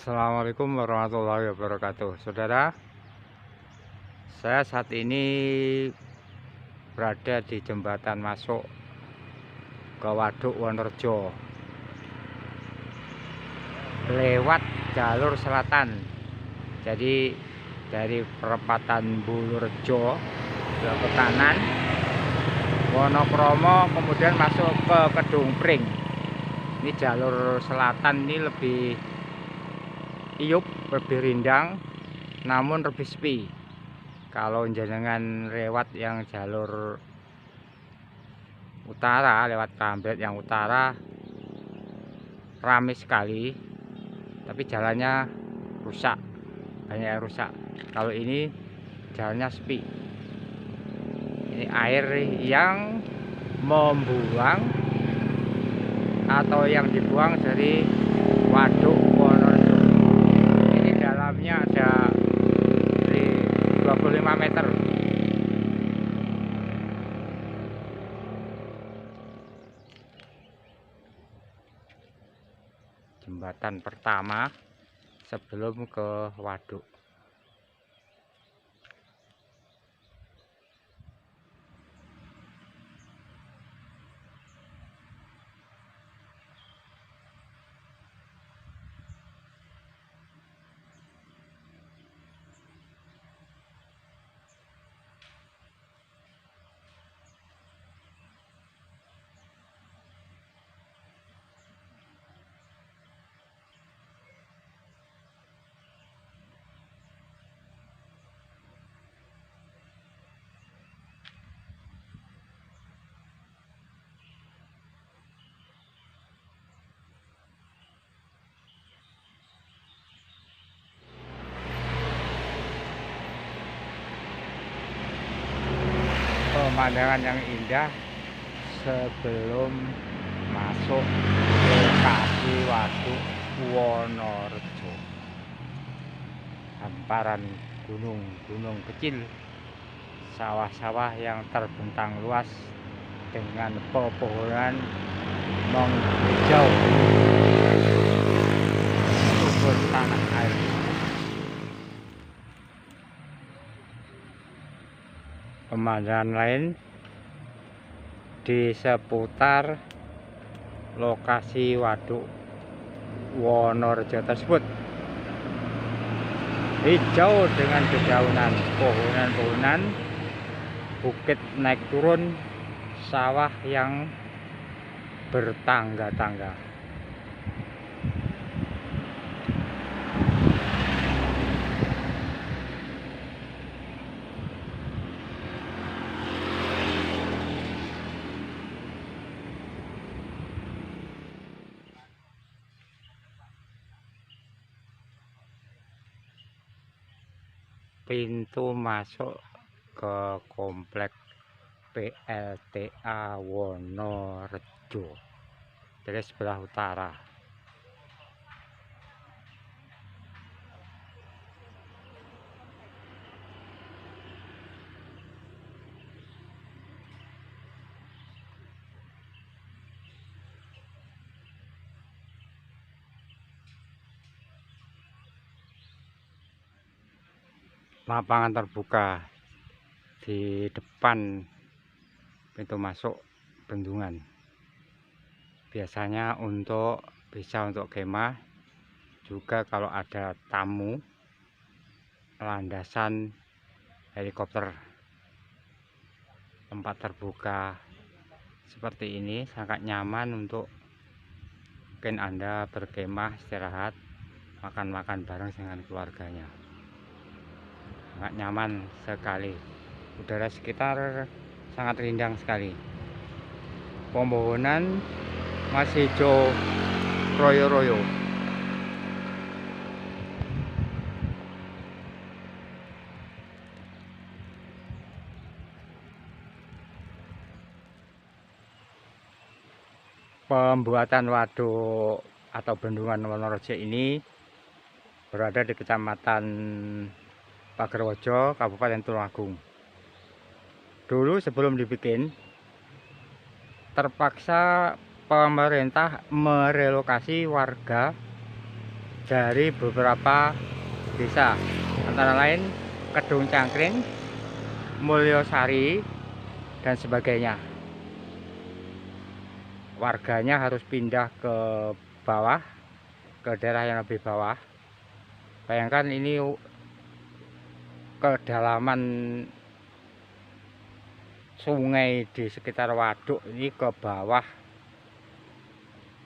Assalamualaikum warahmatullahi wabarakatuh. Saudara, saya saat ini berada di jembatan masuk ke Waduk Wonorejo lewat jalur selatan. Jadi dari perempatan Bulurejo ke kanan, Wonokromo, kemudian masuk ke Kedung Pring. Ini jalur selatan ini lebih iup, lebih rindang, namun lebih sepi. Kalau jenengan lewat yang jalur utara, lewat Kambret yang utara, ramai sekali, tapi jalannya rusak, banyak yang rusak. Kalau ini jalannya sepi. Ini air yang membuang atau yang dibuang dari Waduk Wonorejo. Ini dalamnya ada 25 meter. Jembatan pertama sebelum ke waduk. Pemandangan yang indah sebelum masuk lokasi Waduk Wonorejo. Hamparan gunung-gunung kecil, sawah-sawah yang terbentang luas dengan pepohonan menghijau, subur tanah air. Pemandangan lain di seputar lokasi Waduk Wonorejo tersebut hijau dengan dedaunan, pohonan-pohonan, bukit naik turun, sawah yang bertangga-tangga. Pintu masuk ke komplek PLTA Wonorejo dari sebelah utara. Lapangan terbuka di depan pintu masuk bendungan, biasanya bisa untuk kemah, juga kalau ada tamu, landasan helikopter. Tempat terbuka seperti ini sangat nyaman untuk mungkin Anda berkemah, istirahat, makan-makan bareng dengan keluarganya. Sangat nyaman sekali. Udara sekitar sangat rindang sekali. Pepohonan masih hijau royo-royo. Pembuatan waduk atau bendungan Wonorejo ini berada di Kecamatan Pagerwojo, Kabupaten Tulungagung. Dulu sebelum dibikin, terpaksa pemerintah merelokasi warga dari beberapa desa, antara lain Kedung Cangkring, Mulyosari, dan sebagainya. Warganya harus pindah ke bawah, ke daerah yang lebih bawah. Bayangkan ini kedalaman sungai di sekitar waduk ini ke bawah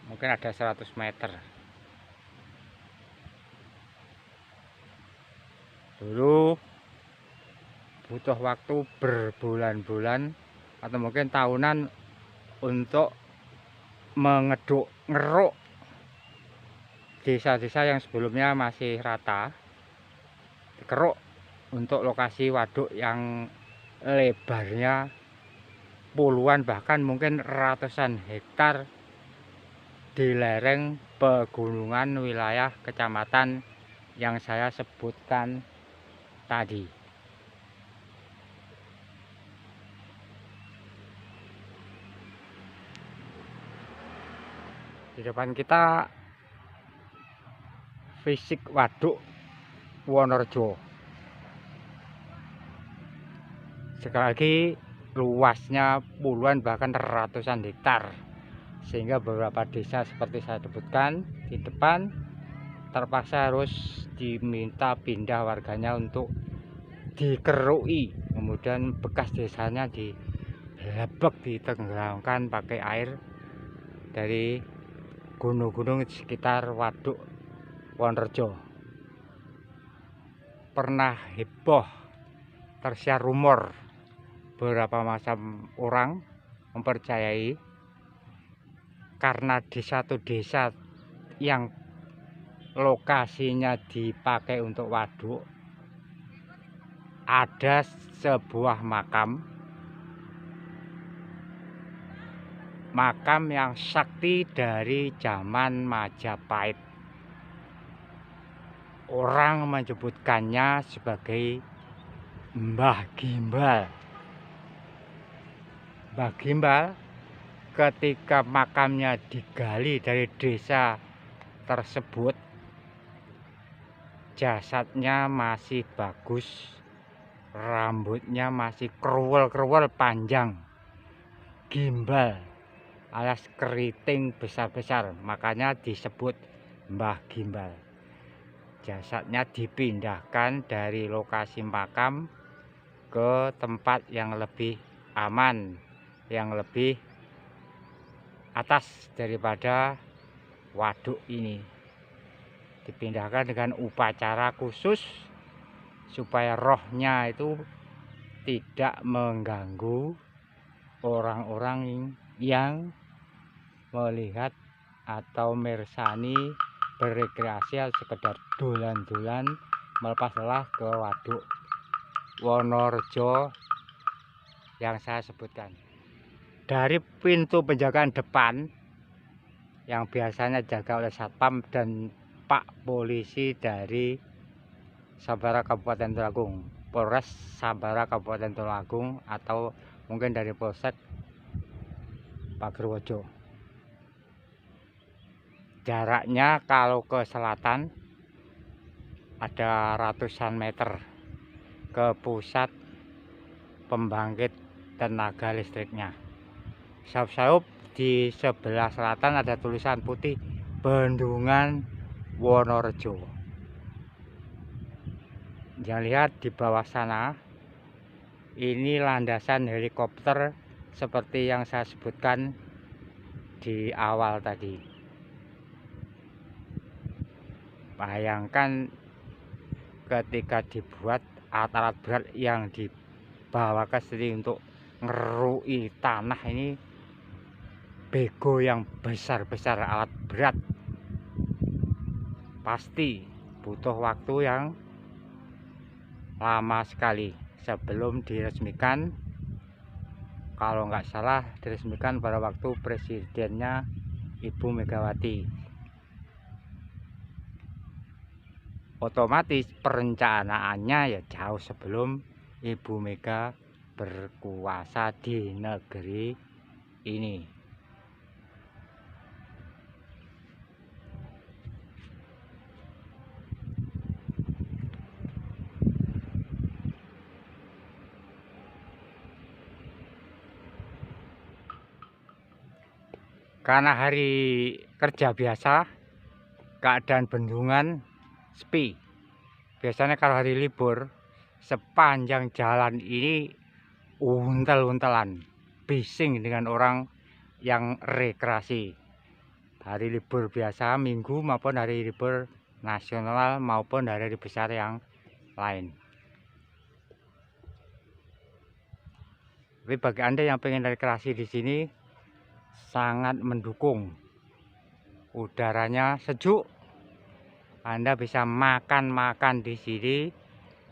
mungkin ada 100 meter. Dulu butuh waktu berbulan-bulan atau mungkin tahunan untuk ngeruk desa-desa yang sebelumnya masih rata, dikeruk untuk lokasi waduk yang lebarnya puluhan bahkan mungkin ratusan hektar di lereng pegunungan wilayah kecamatan yang saya sebutkan tadi. Di depan kita fisik waduk Wonorejo. Sekali lagi luasnya puluhan bahkan ratusan hektar, sehingga beberapa desa seperti saya sebutkan di depan terpaksa harus diminta pindah warganya untuk dikerui, kemudian bekas desanya dilebek, ditenggelamkan pakai air dari gunung-gunung di sekitar waduk Wonorejo. Pernah heboh, tersiar rumor, beberapa macam orang mempercayai karena di satu desa yang lokasinya dipakai untuk waduk ada sebuah makam yang sakti dari zaman Majapahit. Orang menyebutkannya sebagai Mbah Gimbal. Mbah Gimbal ketika makamnya digali dari desa tersebut, jasadnya masih bagus, rambutnya masih kruwel-kruwel panjang, gimbal alias keriting besar-besar, makanya disebut Mbah Gimbal. Jasadnya dipindahkan dari lokasi makam ke tempat yang lebih aman, yang lebih atas daripada waduk ini. Dipindahkan dengan upacara khusus supaya rohnya itu tidak mengganggu orang-orang yang melihat atau mersani berrekreasi sekedar dolan-dolan melepas lelah ke waduk Wonorejo yang saya sebutkan. Dari pintu penjagaan depan yang biasanya dijaga oleh satpam dan Pak Polisi dari Sabara Kabupaten Tulungagung, Polres Sabara Kabupaten Tulungagung, atau mungkin dari Polsek Pagerwojo. Jaraknya kalau ke selatan ada ratusan meter ke pusat pembangkit tenaga listriknya. Saup-saup di sebelah selatan ada tulisan putih Bendungan Wonorejo. Jangan lihat di bawah sana, ini landasan helikopter seperti yang saya sebutkan di awal tadi. Bayangkan ketika dibuat alat-alat berat yang dibawa ke sini untuk ngerui tanah ini, bego yang besar-besar, alat berat, pasti butuh waktu yang lama sekali sebelum diresmikan. Kalau nggak salah diresmikan pada waktu presidennya Ibu Megawati. Otomatis perencanaannya ya jauh sebelum Ibu Mega berkuasa di negeri ini. Karena hari kerja biasa, keadaan bendungan sepi. Biasanya kalau hari libur, sepanjang jalan ini untel-untelan, bising dengan orang yang rekreasi. Hari libur biasa, minggu maupun hari libur nasional maupun hari besar yang lain. Tapi bagi Anda yang pengen rekreasi di sini, sangat mendukung. Udaranya sejuk, Anda bisa makan-makan di sini.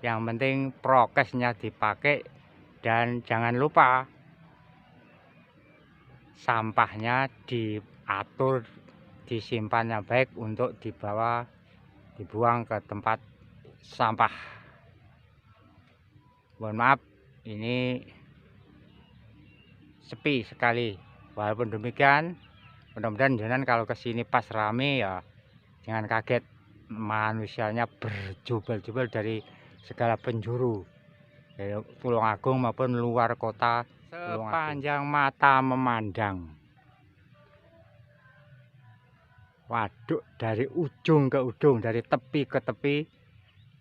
Yang penting prokesnya dipakai dan jangan lupa sampahnya diatur, disimpan yang baik untuk dibuang ke tempat sampah. Mohon maaf, ini sepi sekali. Walaupun demikian, mudah-mudahan jangan kalau kesini pas rame ya jangan kaget, manusianya berjubel-jubel dari segala penjuru, dari Tulungagung maupun luar kota. Sepanjang mata memandang, waduk dari ujung ke ujung, dari tepi ke tepi,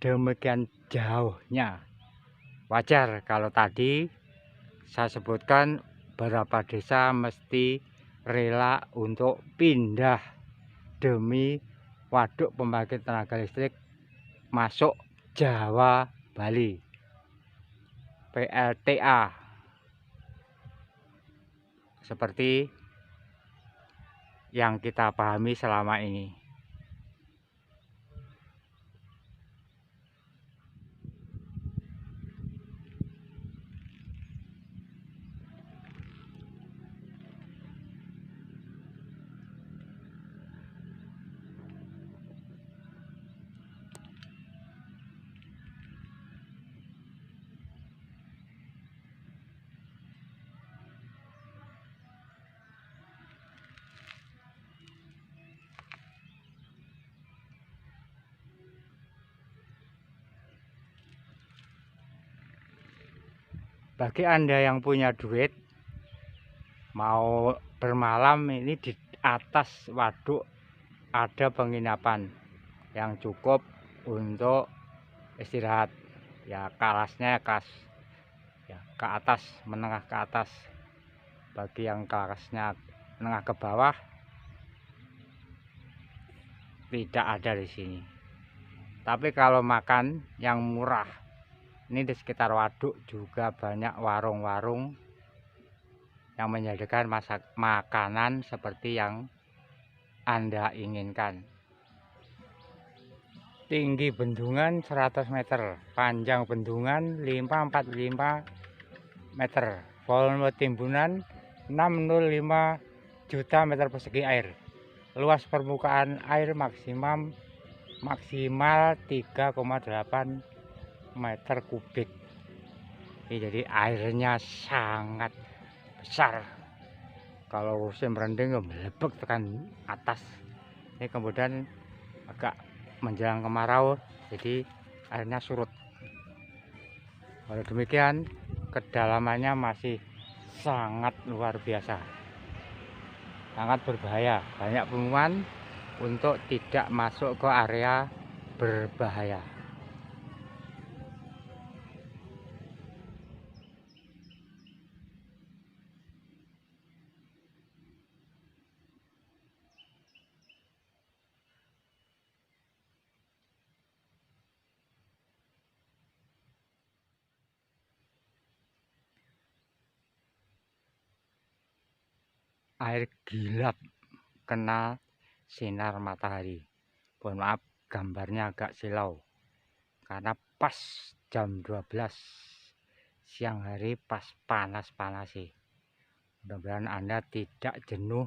demikian jauhnya. Wajar kalau tadi saya sebutkan beberapa desa mesti rela untuk pindah demi waduk pembangkit tenaga listrik masuk Jawa Bali, PLTA, seperti yang kita pahami selama ini. Bagi Anda yang punya duit, mau bermalam, ini di atas waduk ada penginapan yang cukup untuk istirahat. Ya kelasnya kelas ya ke atas, menengah ke atas. Bagi yang kelasnya menengah ke bawah tidak ada di sini. Tapi kalau makan yang murah, ini di sekitar waduk juga banyak warung-warung yang menyediakan makanan seperti yang Anda inginkan. Tinggi bendungan 100 meter, panjang bendungan 545 meter, volume timbunan 605 juta meter persegi air. Luas permukaan air maksimal 3,8 meter kubik. Ini jadi airnya sangat besar. Kalau musim rendeng melebek tekan atas. Ini kemudian agak menjelang kemarau, jadi airnya surut. Walau demikian, kedalamannya masih sangat luar biasa, sangat berbahaya. Banyak pengumuman untuk tidak masuk ke area berbahaya. Air gilap kena sinar matahari. Mohon maaf, gambarnya agak silau karena pas jam 12 siang hari, pas panas-panas sih. Mudah-mudahan Anda tidak jenuh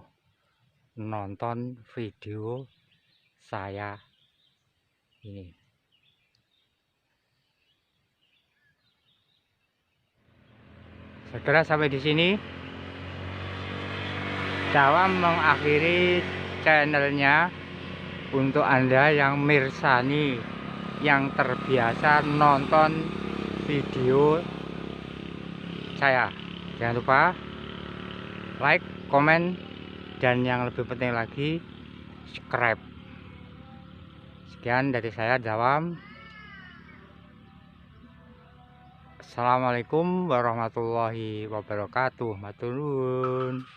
nonton video saya ini. Saudara, sampai di sini saya mengakhiri channelnya. Untuk Anda yang mirsani, yang terbiasa nonton video saya, jangan lupa like, komen, dan yang lebih penting lagi scrap. Sekian dari saya, Dawam. Assalamualaikum warahmatullahi wabarakatuh. Matur nuwun.